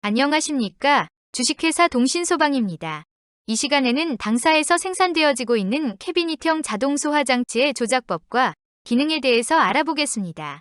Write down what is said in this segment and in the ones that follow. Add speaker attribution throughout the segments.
Speaker 1: 안녕하십니까? 주식회사 동신소방입니다. 이 시간에는 당사에서 생산되어지고 있는 캐비닛형 자동 소화 장치의 조작법과 기능에 대해서 알아보겠습니다.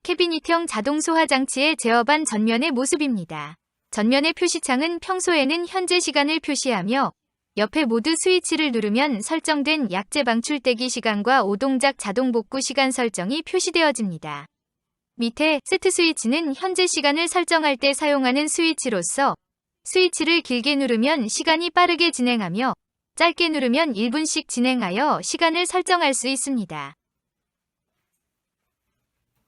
Speaker 1: 캐비닛형 자동 소화 장치의 제어반 전면의 모습입니다. 전면의 표시창은 평소에는 현재 시간을 표시하며 옆에 모드 스위치를 누르면 설정된 약제 방출 대기 시간과 오동작 자동 복구 시간 설정이 표시되어집니다. 밑에 세트 스위치는 현재 시간을 설정할 때 사용하는 스위치로서 스위치를 길게 누르면 시간이 빠르게 진행하며 짧게 누르면 1분씩 진행하여 시간을 설정할 수 있습니다.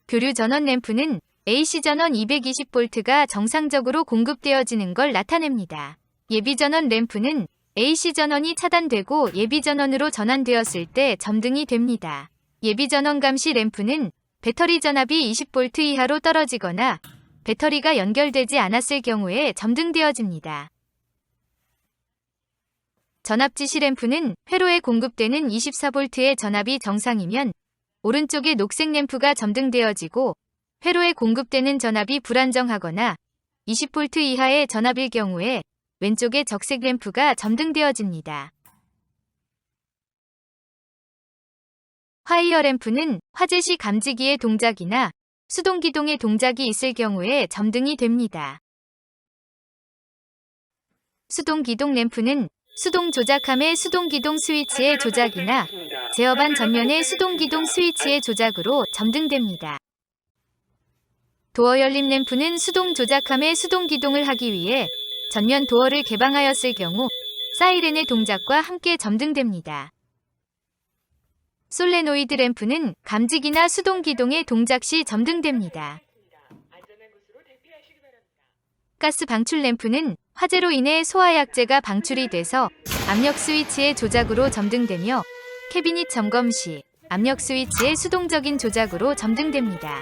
Speaker 1: 교류 전원 램프는 AC 전원 220V가 정상적으로 공급되어지는 걸 나타냅니다. 예비 전원 램프는 AC 전원이 차단되고 예비 전원으로 전환되었을 때 점등이 됩니다. 예비 전원 감시 램프는 배터리 전압이 20V 이하로 떨어지거나 배터리가 연결되지 않았을 경우에 점등되어집니다. 전압 지시 램프는 회로에 공급되는 24V의 전압이 정상이면 오른쪽의 녹색 램프가 점등되어지고 회로에 공급되는 전압이 불안정하거나 20V 이하의 전압일 경우에 왼쪽의 적색 램프가 점등되어집니다. 화이어 램프는 화재 시 감지기의 동작이나 수동 기동의 동작이 있을 경우에 점등이 됩니다. 수동 기동 램프는 수동 조작함의 수동 기동 스위치의 조작이나 제어반 전면의 수동 기동 스위치의 조작으로 점등됩니다. 도어 열림 램프는 수동 조작함의 수동 기동을 하기 위해 전면 도어를 개방하였을 경우 사이렌의 동작과 함께 점등됩니다. 솔레노이드 램프는 감지기나 수동 기동의 동작 시 점등됩니다. 가스 방출 램프는 화재로 인해 소화약제가 방출이 돼서 압력 스위치의 조작으로 점등되며 캐비닛 점검 시 압력 스위치의 수동적인 조작으로 점등됩니다.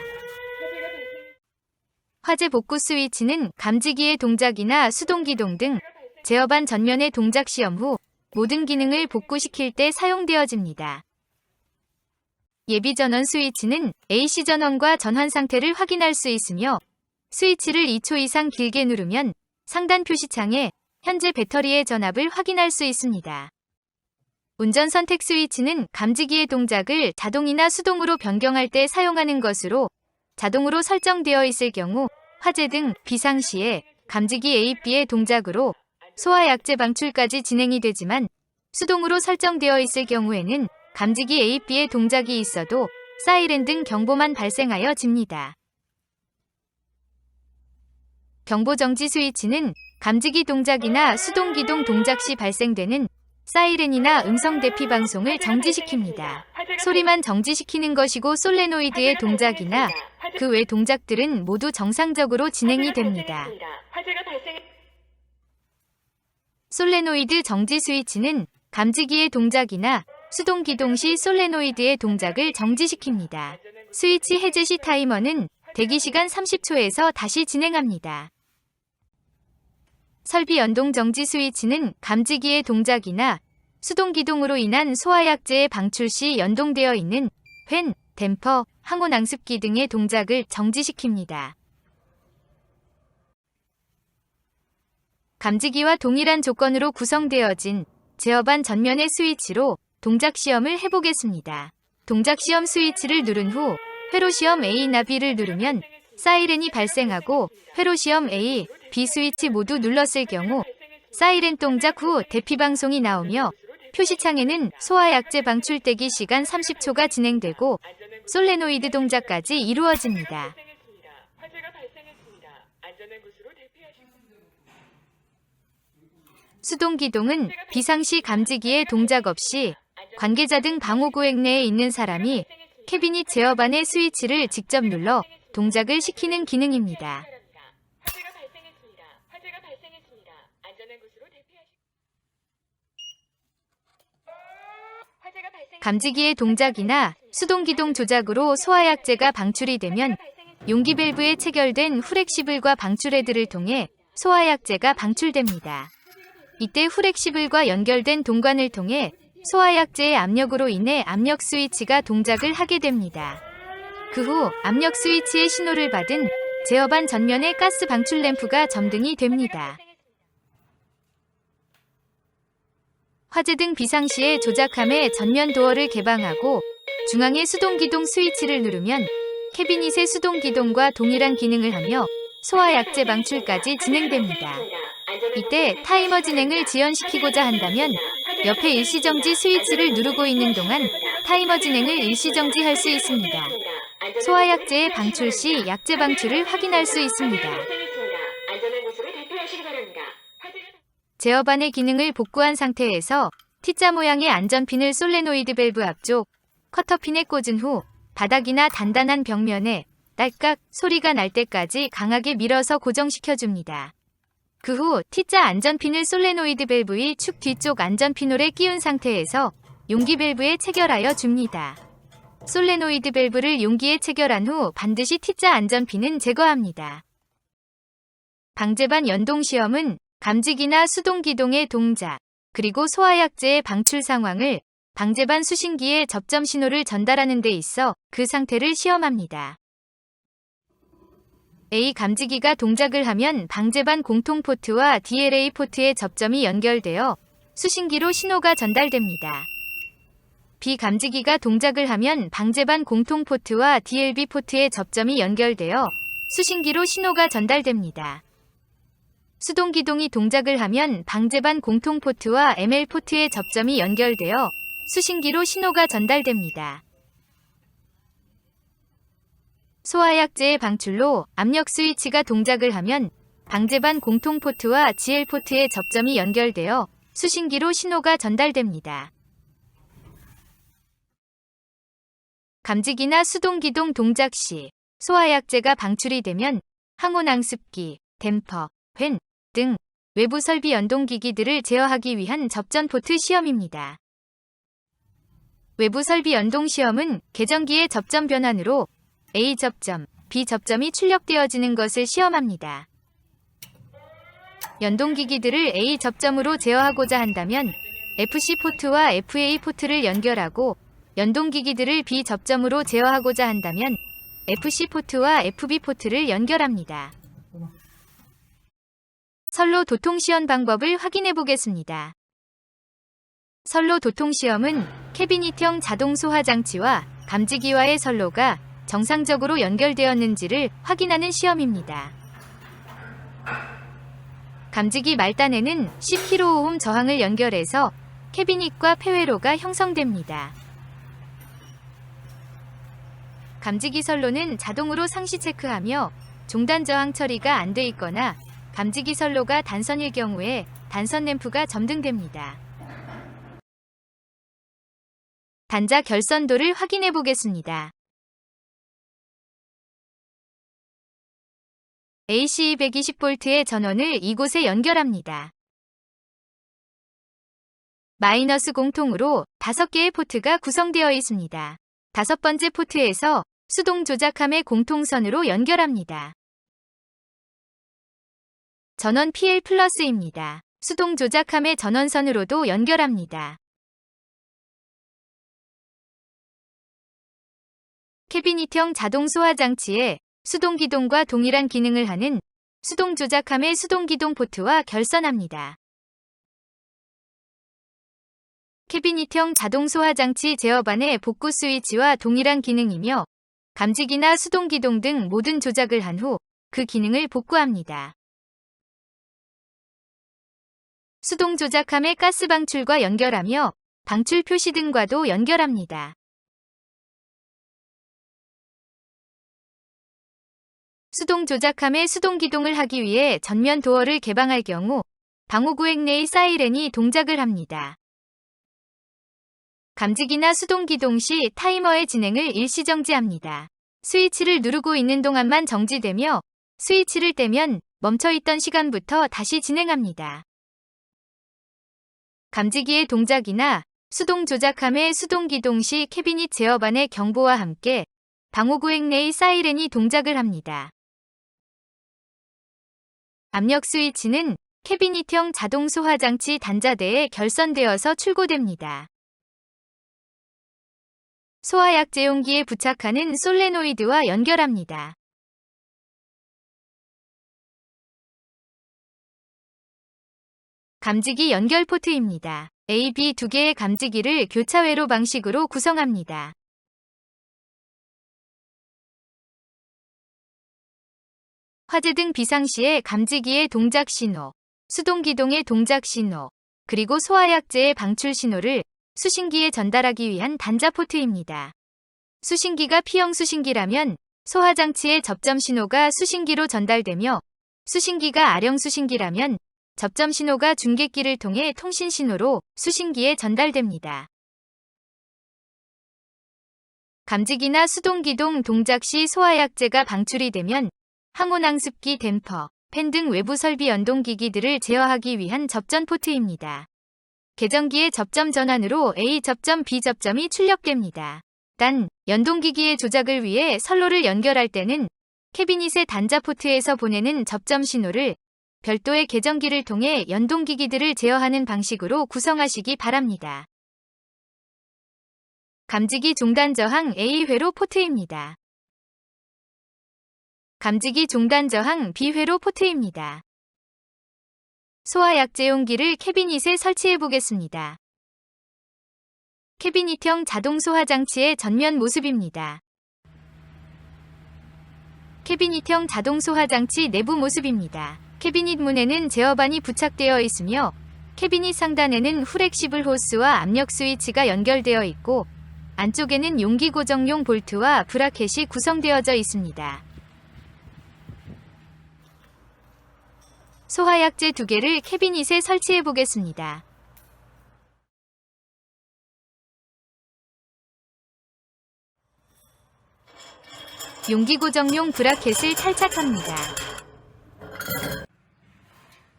Speaker 1: 화재 복구 스위치는 감지기의 동작이나 수동 기동 등 제어반 전면의 동작 시험 후 모든 기능을 복구시킬 때 사용되어집니다. 예비 전원 스위치는 AC 전원과 전환 상태를 확인할 수 있으며 스위치를 2초 이상 길게 누르면 상단 표시창에 현재 배터리의 전압을 확인할 수 있습니다. 운전 선택 스위치는 감지기의 동작을 자동이나 수동으로 변경할 때 사용하는 것으로 자동으로 설정되어 있을 경우 화재 등 비상시에 감지기 A, B의 동작으로 소화약제 방출까지 진행이 되지만 수동으로 설정되어 있을 경우에는 감지기 A, B의 동작이 있어도 사이렌 등 경보만 발생하여 집니다. 경보정지 스위치는 감지기 동작이나 수동 기동 동작 시 발생되는 사이렌이나 음성 대피 방송을 정지시킵니다. 소리만 정지시키는 것이고 솔레노이드의 동작이나 그 외 동작들은 모두 정상적으로 진행이 됩니다. 솔레노이드 정지 스위치는 감지기의 동작이나 수동 기동 시 솔레노이드의 동작을 정지시킵니다. 스위치 해제 시 타이머는 대기시간 30초에서 다시 진행합니다. 설비 연동 정지 스위치는 감지기의 동작이나 수동 기동으로 인한 소화약제의 방출 시 연동되어 있는 팬, 댐퍼, 항온 낭습기 등의 동작을 정지시킵니다. 감지기와 동일한 조건으로 구성되어진 제어반 전면의 스위치로 동작 시험을 해보겠습니다. 동작 시험 스위치를 누른 후 회로 시험 A 나비를 누르면 사이렌이 발생하고 회로 시험 A, B 스위치 모두 눌렀을 경우 사이렌 동작 후 대피 방송이 나오며 표시창에는 소화약제 방출 대기 시간 30초가 진행되고 솔레노이드 동작까지 이루어집니다. 수동 기동은 비상시 감지기의 동작 없이 관계자 등 방호구획 내에 있는 사람이 캐비닛 제어반의 스위치를 직접 눌러 동작을 시키는 기능입니다. 감지기의 동작이나 수동기동 조작으로 소화약제가 방출이 되면 용기 밸브에 체결된 후렉시블과 방출헤드를 통해 소화약제가 방출됩니다. 이때 후렉시블과 연결된 동관을 통해 소화약제의 압력으로 인해 압력 스위치가 동작을 하게 됩니다. 그 후 압력 스위치의 신호를 받은 제어반 전면의 가스 방출 램프가 점등이 됩니다. 화재등 비상시에 조작함의 전면 도어를 개방하고 중앙의 수동기동 스위치를 누르면 캐비닛의 수동기동과 동일한 기능을 하며 소화약제 방출까지 진행됩니다. 이때 타이머 진행을 지연시키고자 한다면 옆에 일시정지 스위치를 누르고 있는 동안 타이머 진행을 일시정지할 수 있습니다. 소화약제의 방출 시 약제 방출을 확인할 수 있습니다. 제어반의 기능을 복구한 상태에서 T자 모양의 안전핀을 솔레노이드 밸브 앞쪽 커터핀에 꽂은 후 바닥이나 단단한 벽면에 딸깍 소리가 날 때까지 강하게 밀어서 고정시켜줍니다. 그 후 T자 안전핀을 솔레노이드 밸브의 축 뒤쪽 안전핀홀에 끼운 상태에서 용기 밸브에 체결하여 줍니다. 솔레노이드 밸브를 용기에 체결한 후 반드시 T자 안전핀은 제거합니다. 방제반 연동 시험은 감지기나 수동기동의 동작, 그리고 소화약제의 방출 상황을 방제반 수신기에 접점 신호를 전달하는 데 있어 그 상태를 시험합니다. A 감지기가 동작을 하면 방제반 공통 포트와 DLA 포트의 접점이 연결되어 수신기로 신호가 전달됩니다. B 감지기가 동작을 하면 방제반 공통 포트와 DLB 포트의 접점이 연결되어 수신기로 신호가 전달됩니다. 수동기동이 동작을 하면 방제반 공통 포트와 ML 포트의 접점이 연결되어 수신기로 신호가 전달됩니다. 소화약제의 방출로 압력 스위치가 동작을 하면 방제반 공통 포트와 GL 포트의 접점이 연결되어 수신기로 신호가 전달됩니다. 감지기나 수동기동 동작 시 소화약제가 방출이 되면 항온항습기, 댐퍼, 밴 등 외부 설비 연동기기들을 제어하기 위한 접전 포트 시험입니다. 외부 설비 연동 시험은 계정기의 접점 변환으로 A 접점, B 접점이 출력되어지는 것을 시험합니다. 연동기기들을 A 접점으로 제어하고자 한다면 FC 포트와 FA 포트를 연결하고 연동기기들을 B 접점으로 제어하고자 한다면 FC 포트와 FB 포트를 연결합니다. 선로 도통 시험 방법을 확인해 보겠습니다. 선로 도통 시험은 캐비닛형 자동 소화 장치와 감지기와의 선로가 정상적으로 연결되었는지를 확인하는 시험입니다. 감지기 말단에는 10kΩ 저항을 연결해서 캐비닛과 폐회로가 형성됩니다. 감지기 선로는 자동으로 상시 체크하며 종단 저항 처리가 안 돼 있거나 감지기 선로가 단선일 경우에 단선 램프가 점등됩니다. 단자 결선도를 확인해 보겠습니다. AC 120V의 전원을 이곳에 연결합니다. 마이너스 공통으로 5개의 포트가 구성되어 있습니다. 5번째 포트에서 수동 조작함의 공통선으로 연결합니다. 전원 PL 플러스입니다. 수동 조작함의 전원선으로도 연결합니다. 캐비닛형 자동 소화 장치에 수동기동과 동일한 기능을 하는 수동 조작함의 수동기동 포트와 결선합니다. 캐비닛형 자동 소화 장치 제어반의 복구 스위치와 동일한 기능이며 감지기나 수동기동 등 모든 조작을 한 후 그 기능을 복구합니다. 수동 조작함의 가스 방출과 연결하며 방출 표시 등과도 연결합니다. 수동 조작함의 수동 기동을 하기 위해 전면 도어를 개방할 경우 방호구획 내의 사이렌이 동작을 합니다. 감지기나 수동 기동 시 타이머의 진행을 일시정지합니다. 스위치를 누르고 있는 동안만 정지되며 스위치를 떼면 멈춰있던 시간부터 다시 진행합니다. 감지기의 동작이나 수동 조작함의 수동 기동 시 캐비닛 제어반의 경보와 함께 방호구획 내의 사이렌이 동작을 합니다. 압력 스위치는 캐비닛형 자동 소화 장치 단자대에 결선되어서 출고됩니다. 소화약 제용기에 부착하는 솔레노이드와 연결합니다. 감지기 연결 포트입니다. A, B 두 개의 감지기를 교차회로 방식으로 구성합니다. 화재등 비상시의 감지기의 동작 신호, 수동기동의 동작 신호, 그리고 소화약제의 방출 신호를 수신기에 전달하기 위한 단자 포트입니다. 수신기가 P형 수신기라면 소화장치의 접점 신호가 수신기로 전달되며, 수신기가 R형 수신기라면 접점 신호가 중계기를 통해 통신 신호로 수신기에 전달됩니다. 감지기나 수동기동 동작 시 소화약제가 방출이 되면 항온항습기 댐퍼, 팬 등 외부 설비 연동기기들을 제어하기 위한 접전 포트입니다. 계정기의 접점 전환으로 A 접점, B 접점이 출력됩니다. 단, 연동기기의 조작을 위해 선로를 연결할 때는 캐비닛의 단자 포트에서 보내는 접점 신호를 별도의 계정기를 통해 연동기기들을 제어하는 방식으로 구성하시기 바랍니다. 감지기 종단 저항 A 회로 포트입니다. 감지기 종단 저항 B 회로 포트입니다. 소화약제용기를 캐비닛에 설치해 보겠습니다. 캐비닛형 자동 소화장치의 전면 모습입니다. 캐비닛형 자동 소화장치 내부 모습입니다. 캐비닛 문에는 제어반이 부착되어 있으며 캐비닛 상단에는 후렉시블 호스와 압력 스위치가 연결되어 있고 안쪽에는 용기 고정용 볼트와 브라켓이 구성되어져 있습니다. 소화약제 2개를 캐비닛에 설치해 보겠습니다. 용기 고정용 브라켓을 탈착합니다.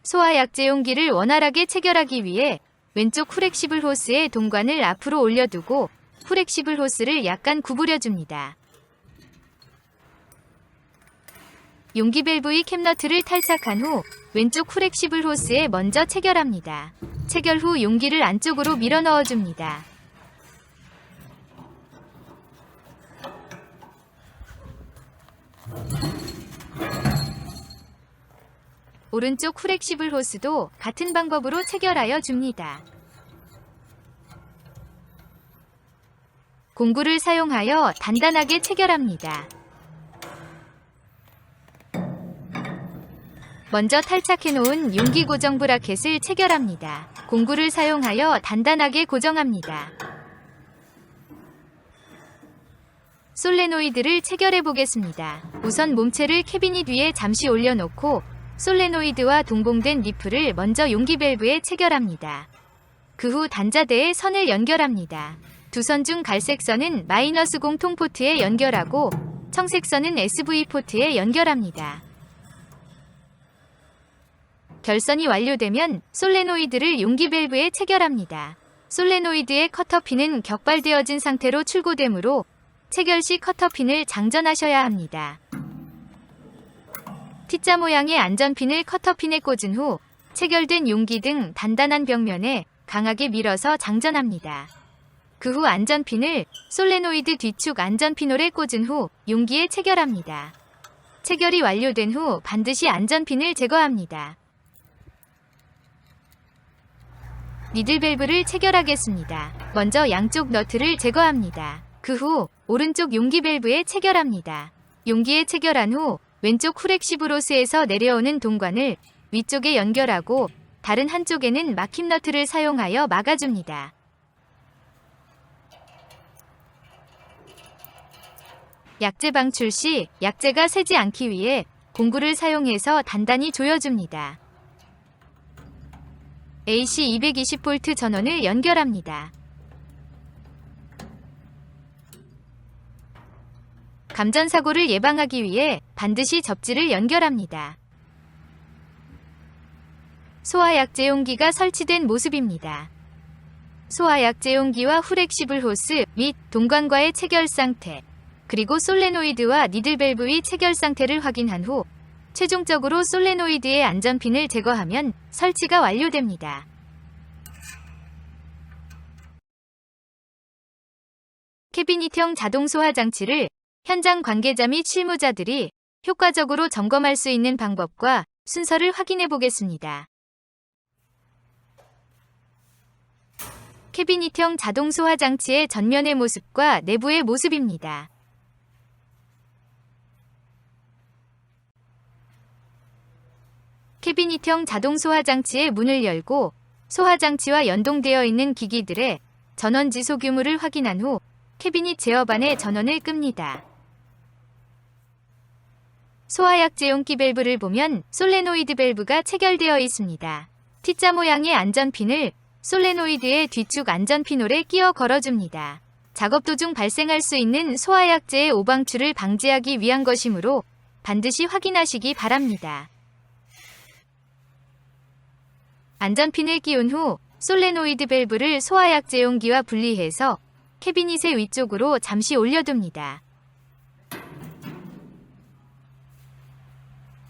Speaker 1: 소화약제 용기를 원활하게 체결하기 위해 왼쪽 후렉시블 호스의 동관을 앞으로 올려두고 후렉시블 호스를 약간 구부려줍니다. 용기 밸브의 캡너트를 탈착한 후 왼쪽 후렉시블 호스에 먼저 체결합니다. 체결 후 용기를 안쪽으로 밀어 넣어줍니다. 오른쪽 후렉시블 호스도 같은 방법으로 체결하여 줍니다. 공구를 사용하여 단단하게 체결합니다. 먼저 탈착해놓은 용기 고정 브라켓을 체결합니다. 공구를 사용하여 단단하게 고정합니다. 솔레노이드를 체결해 보겠습니다. 우선 몸체를 캐비닛 위에 잠시 올려놓고 솔레노이드와 동봉된 니플을 먼저 용기 밸브에 체결합니다. 그 후 단자대에 선을 연결합니다. 두 선 중 갈색 선은 마이너스 공통 포트에 연결하고 청색 선은 SV 포트에 연결합니다. 결선이 완료되면 솔레노이드를 용기 밸브에 체결합니다. 솔레노이드의 커터핀은 격발되어진 상태로 출고되므로 체결 시 커터핀을 장전하셔야 합니다. T자 모양의 안전핀을 커터핀에 꽂은 후 체결된 용기 등 단단한 벽면에 강하게 밀어서 장전합니다. 그 후 안전핀을 솔레노이드 뒤축 안전핀홀에 꽂은 후 용기에 체결합니다. 체결이 완료된 후 반드시 안전핀을 제거합니다. 니들 밸브를 체결하겠습니다. 먼저 양쪽 너트를 제거합니다. 그 후 오른쪽 용기 밸브에 체결합니다. 용기에 체결한 후 왼쪽 후렉시블 호스에서 내려오는 동관을 위쪽에 연결하고 다른 한쪽에는 막힘 너트를 사용하여 막아줍니다. 약재 방출 시 약재가 새지 않기 위해 공구를 사용해서 단단히 조여줍니다. AC 220V 전원을 연결합니다. 감전사고를 예방하기 위해 반드시 접지를 연결합니다. 소화약제용기가 설치된 모습입니다. 소화약제용기와 후렉시블 호스 및 동관과의 체결 상태, 그리고 솔레노이드와 니들 밸브의 체결 상태를 확인한 후 최종적으로 솔레노이드의 안전핀을 제거하면 설치가 완료됩니다. 캐비닛형 자동 소화 장치를 현장 관계자 및 실무자들이 효과적으로 점검할 수 있는 방법과 순서를 확인해 보겠습니다. 캐비닛형 자동 소화 장치의 전면의 모습과 내부의 모습입니다. 캐비닛형 자동 소화 장치의 문을 열고 소화 장치와 연동되어 있는 기기들의 전원 지속 유무를 확인한 후 캐비닛 제어반의 전원을 끕니다. 소화약제용기 밸브를 보면 솔레노이드 밸브가 체결되어 있습니다. T자 모양의 안전핀을 솔레노이드의 뒤축 안전핀홀에 끼워 걸어줍니다. 작업 도중 발생할 수 있는 소화약제의 오방출을 방지하기 위한 것이므로 반드시 확인하시기 바랍니다. 안전핀을 끼운 후 솔레노이드 밸브를 소화약제용기와 분리해서 캐비닛의 위쪽으로 잠시 올려둡니다.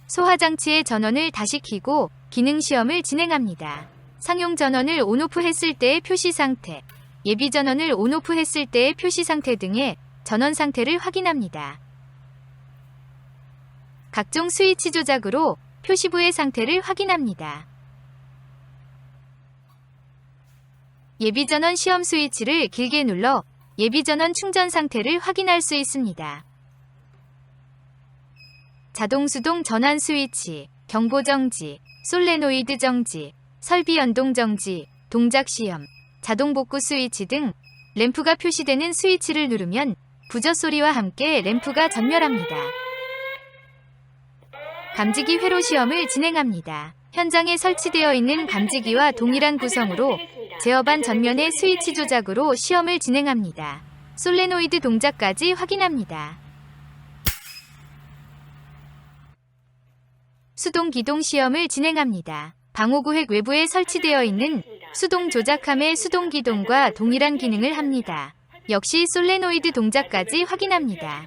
Speaker 1: 소화장치의 전원을 다시 켜고 기능 시험을 진행합니다. 상용 전원을 온오프 했을 때의 표시 상태, 예비 전원을 온오프 했을 때의 표시 상태 등의 전원 상태를 확인합니다. 각종 스위치 조작으로 표시부의 상태를 확인합니다. 예비 전원 시험 스위치를 길게 눌러 예비 전원 충전 상태를 확인할 수 있습니다. 자동 수동 전환 스위치, 경보 정지, 솔레노이드 정지, 설비 연동 정지, 동작 시험, 자동 복구 스위치 등 램프가 표시되는 스위치를 누르면 부저 소리와 함께 램프가 전멸합니다. 감지기 회로 시험을 진행합니다. 현장에 설치되어 있는 감지기와 동일한 구성으로 제어반 전면의 스위치 조작으로 시험을 진행합니다. 솔레노이드 동작까지 확인합니다. 수동 기동 시험을 진행합니다. 방호구획 외부에 설치되어 있는 수동 조작함의 수동 기동과 동일한 기능을 합니다. 역시 솔레노이드 동작까지 확인합니다.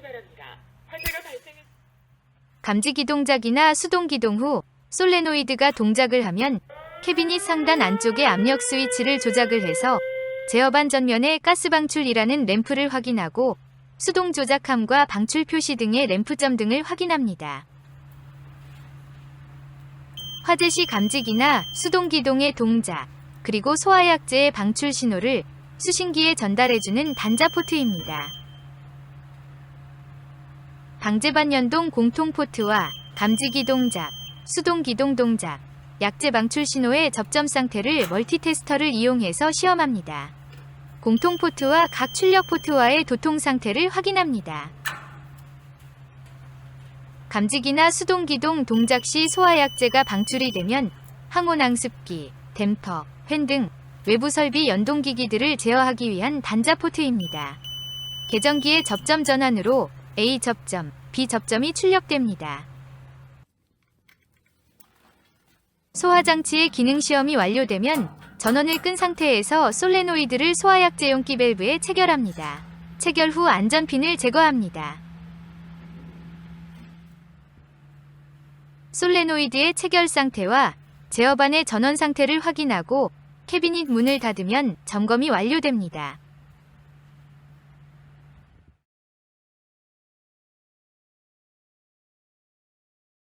Speaker 1: 감지기 동작이나 수동 기동 후 솔레노이드가 동작을 하면 캐비닛 상단 안쪽의 압력 스위치를 조작을 해서 제어반 전면의 가스 방출이라는 램프를 확인하고 수동 조작함과 방출 표시 등의 램프점 등을 확인합니다. 화재시 감지기나 수동 기동의 동작, 그리고 소화약제의 방출 신호를 수신기에 전달해주는 단자 포트입니다. 방제반 연동 공통 포트와 감지기 동작, 수동 기동 동작, 약제 방출 신호의 접점 상태를 멀티테스터를 이용해서 시험합니다. 공통 포트와 각 출력 포트와의 도통 상태를 확인합니다. 감지기나 수동 기동 동작 시 소화약제가 방출이 되면 항온항습기, 댐퍼, 팬 등 외부 설비 연동기기들을 제어하기 위한 단자 포트입니다. 계정기의 접점 전환으로 A 접점, B 접점이 출력됩니다. 소화장치의 기능 시험이 완료되면 전원을 끈 상태에서 솔레노이드를 소화약제용기 밸브에 체결합니다. 체결 후 안전핀을 제거합니다. 솔레노이드의 체결 상태와 제어반의 전원 상태를 확인하고 캐비닛 문을 닫으면 점검이 완료됩니다.